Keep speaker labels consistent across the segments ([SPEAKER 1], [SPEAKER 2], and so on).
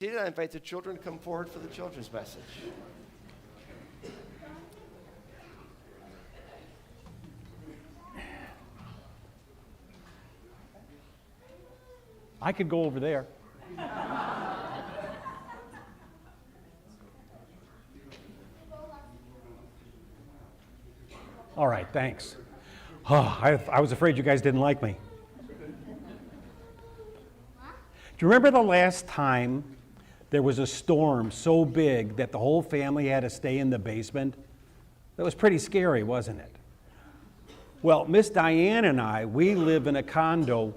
[SPEAKER 1] I invite the children to come forward for the children's message.
[SPEAKER 2] I could go over there. All right, thanks. Oh, I was afraid you guys didn't like me. Do you remember the last time there was a storm so big that the whole family had to stay in the basement? That was pretty scary, wasn't it? Well, Miss Diane and I, we live in a condo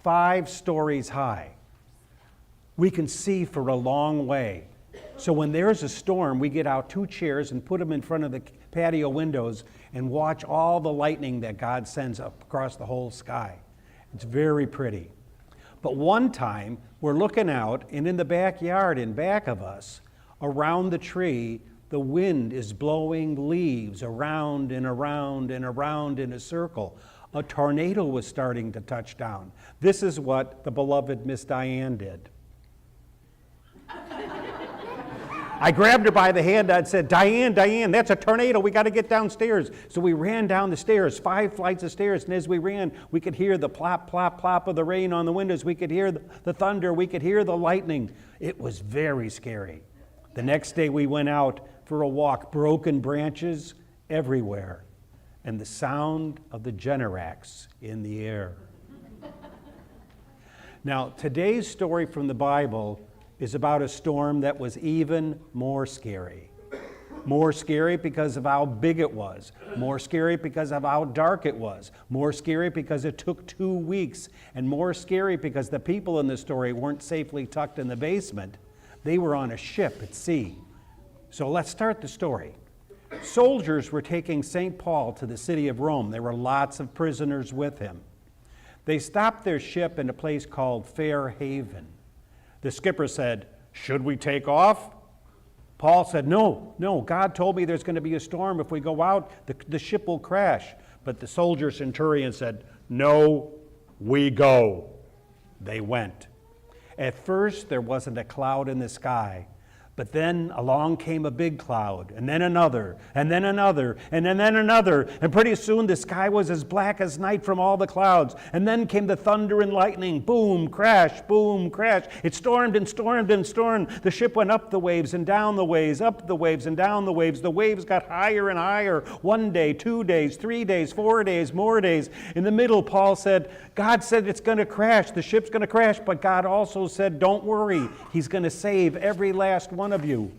[SPEAKER 2] 5 stories high. We can see for a long way. So when there's a storm, we get out 2 chairs and put them in front of the patio windows and watch all the lightning that God sends up across the whole sky. It's very pretty. But one time, we're looking out, and in the backyard in back of us, around the tree, the wind is blowing leaves around and around and around in a circle. A tornado was starting to touch down. This is what the beloved Miss Diane did. I grabbed her by the hand and said, Diane, that's a tornado. We got to get downstairs. So we ran down the stairs, 5 flights of stairs. And as we ran, we could hear the plop, plop, plop of the rain on the windows. We could hear the thunder. We could hear the lightning. It was very scary. The next day we went out for a walk, broken branches everywhere, and the sound of the Generacs in the air. Now, today's story from the Bible is about a storm that was even more scary. More scary because of how big it was. More scary because of how dark it was. More scary because it took 2 weeks. And more scary because the people in the story weren't safely tucked in the basement. They were on a ship at sea. So let's start the story. Soldiers were taking St. Paul to the city of Rome. There were lots of prisoners with him. They stopped their ship in a place called Fair Haven. The skipper said, "Should we take off?" Paul said, No, God told me there's going to be a storm. If we go out, the ship will crash. But the soldier centurion said, "No, we go." They went. At first, there wasn't a cloud in the sky. But then along came a big cloud, and then another, and then another, and then another. And pretty soon the sky was as black as night from all the clouds. And then came the thunder and lightning. Boom, crash, boom, crash. It stormed and stormed and stormed. The ship went up the waves and down the waves, up the waves and down the waves. The waves got higher and higher. 1 day, 2 days, 3 days, 4 days, more days. In the middle, Paul said, God said it's going to crash. The ship's going to crash. But God also said, don't worry. He's going to save every last one of you.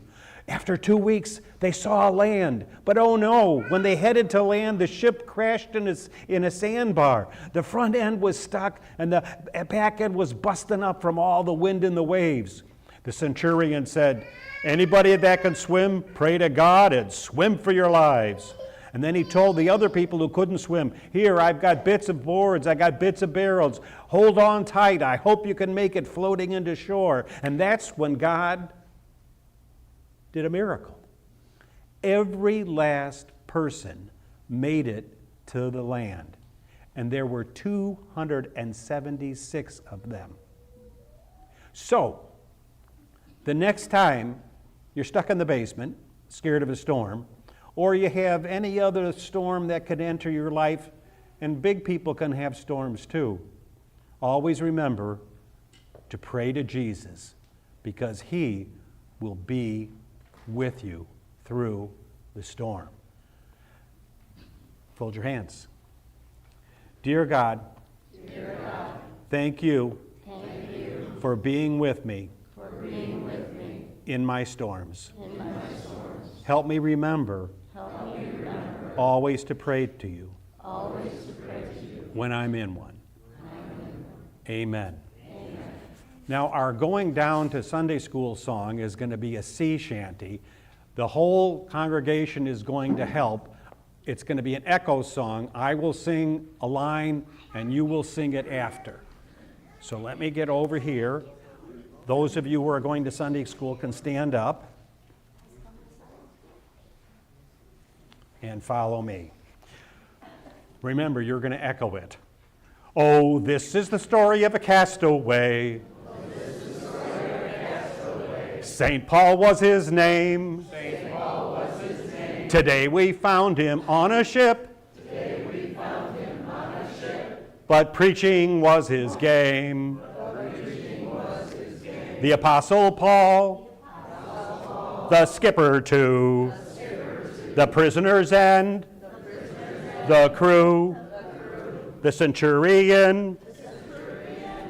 [SPEAKER 2] After 2 weeks, they saw land. But oh no, when they headed to land, the ship crashed in a sandbar. The front end was stuck, and the back end was busting up from all the wind and the waves. The centurion said, anybody that can swim, pray to God and swim for your lives. And then he told the other people who couldn't swim, here, I've got bits of boards, I got bits of barrels. Hold on tight. I hope you can make it floating into shore. And that's when God did a miracle. Every last person made it to the land. And there were 276 of them. So, the next time you're stuck in the basement, scared of a storm, or you have any other storm that could enter your life, and big people can have storms too, always remember to pray to Jesus, because he will be with you through the storm. Fold your hands. Dear God, thank you for being with me in my storms. Help me remember always to pray to you when I'm in one. Amen. Now, our going down to Sunday school song is going to be a sea shanty. The whole congregation is going to help. It's going to be an echo song. I will sing a line, and you will sing it after. So let me get over here. Those of you who are going to Sunday school can stand up and follow me. Remember, you're going to echo it. Oh, this is the story of a castaway St. Paul was his name. Today we found him on a ship. But preaching was his game. The Apostle Paul, the skipper too, the prisoners and the crew, the centurion,